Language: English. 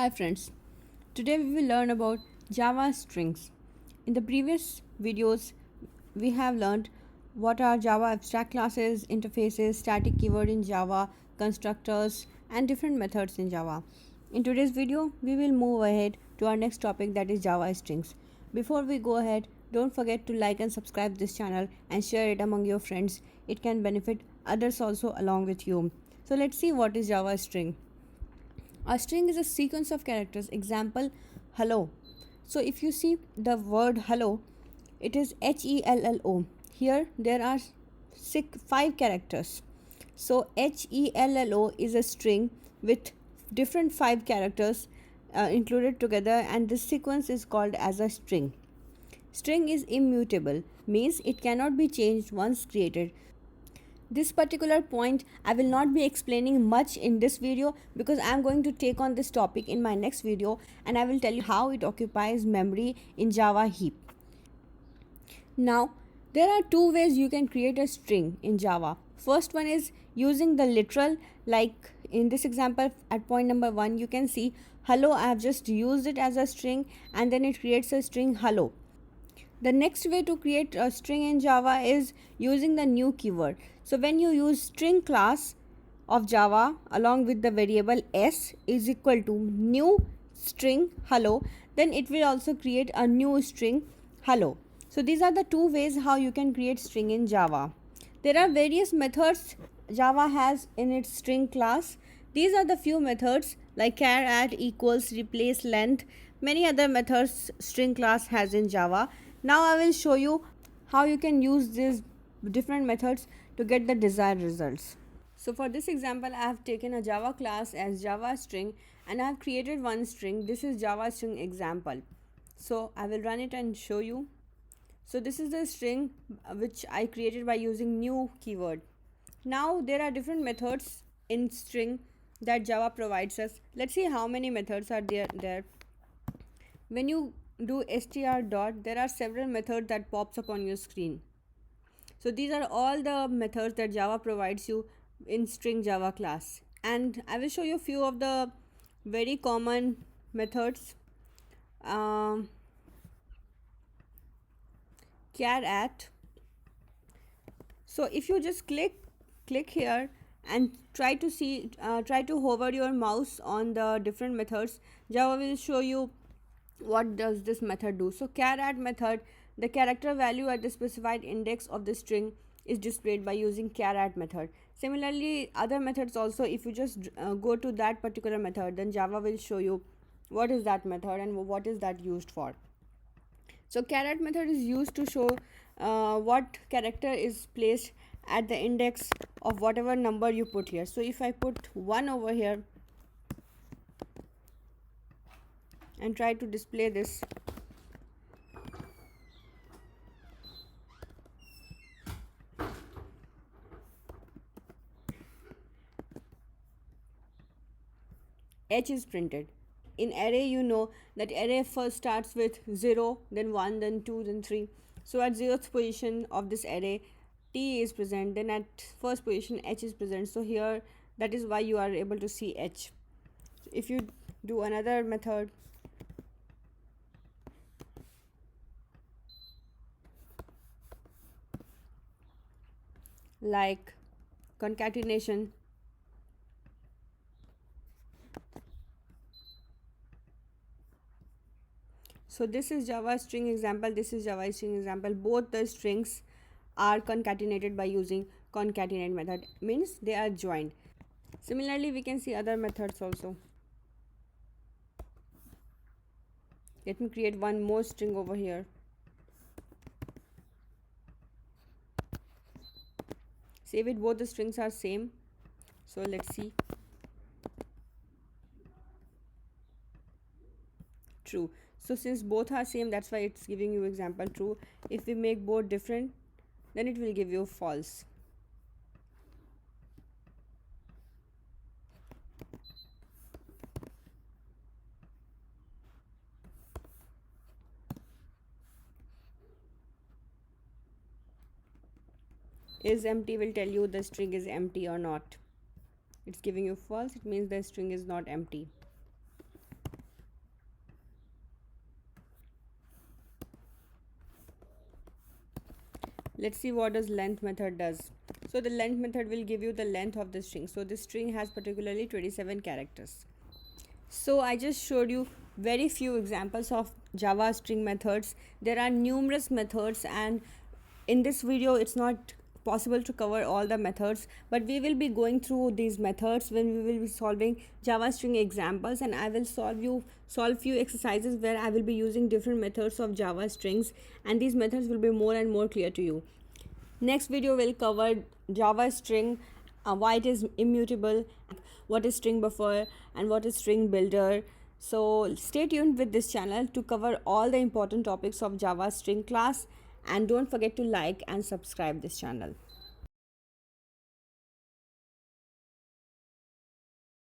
Hi friends, today we will learn about Java strings. In the previous videos, we have learned what are Java abstract classes, interfaces, static keyword in Java, constructors, and different methods in Java. In today's video, we will move ahead to our next topic, that is Java strings. Before we go ahead, don't forget to like and subscribe this channel and share it among your friends. It can benefit others also along with you. So let's see what is Java string. A string is a sequence of characters. Example, hello. So if you see the word hello, it is HELLO. Here there are five characters. So HELLO is a string with different five characters included together, and this sequence is called as a string. String is immutable, means it cannot be changed once created. This particular point I will not be explaining much in this video because I am going to take on this topic in my next video, and I will tell you how it occupies memory in Java heap. Now there are two ways you can create a string in Java. First one is using the literal, like in this example at point number 1 you can see hello. I have just used it as a string and then it creates a string hello. The next way to create a string in Java is using the new keyword. So when you use string class of Java along with the variable s is equal to new string hello, then it will also create a new string hello. So these are the two ways how you can create string in Java. There are various methods Java has in its string class. These are the few methods like charAt, equals, replace, length, many other methods string class has in Java. Now I will show you how you can use these different methods to get the desired results. So for this example, I have taken a Java class as Java string and I have created one string. This is Java string example. So I will run it and show you. So this is the string which I created by using new keyword. Now there are different methods in string that Java provides us. Let's see how many methods are there. When you do str dot, there are several methods that pops up on your screen. So these are all the methods that Java provides you in string Java class, and I will show you a few of the very common methods. charAt. So if you just click here and try to hover your mouse on the different methods, Java will show you what does this method do. So charAt method, the character value at the specified index of the string is displayed by using charAt method. Similarly, other methods also, if you just go to that particular method, then Java will show you what is that method and what is that used for. So charAt method is used to show what character is placed at the index of whatever number you put here. So if I put 1 over here and try to display this, H is printed. In array, you know that array first starts with 0, then 1, then 2, then 3. So at 0th position of this array, T is present, then at first position H is present. So here, that is why you are able to see H. So if you do another method, like concatenation, so this is Java string example, this is Java string example. Both the strings are concatenated by using concatenate method, means they are joined. Similarly, we can see other methods also. Let me create one more string over here. Save it, both the strings are same. So let's see. True. So since both are same, that's why it's giving you example true. If we make both different, then it will give you false. Is empty will tell you the string is empty or not. It's giving you false, it means the string is not empty. Let's see what does length method does. So the length method will give you the length of the string. So this string has particularly 27 characters. So I just showed you very few examples of Java string methods. There are numerous methods, and in this video it's not possible to cover all the methods, but we will be going through these methods when we will be solving Java string examples, and I will solve few exercises where I will be using different methods of Java strings, and these methods will be more and more clear to you. Next video will cover Java string, why it is immutable, what is string buffer, and what is string builder. So stay tuned with this channel to cover all the important topics of Java string class, and don't forget to like and subscribe this channel.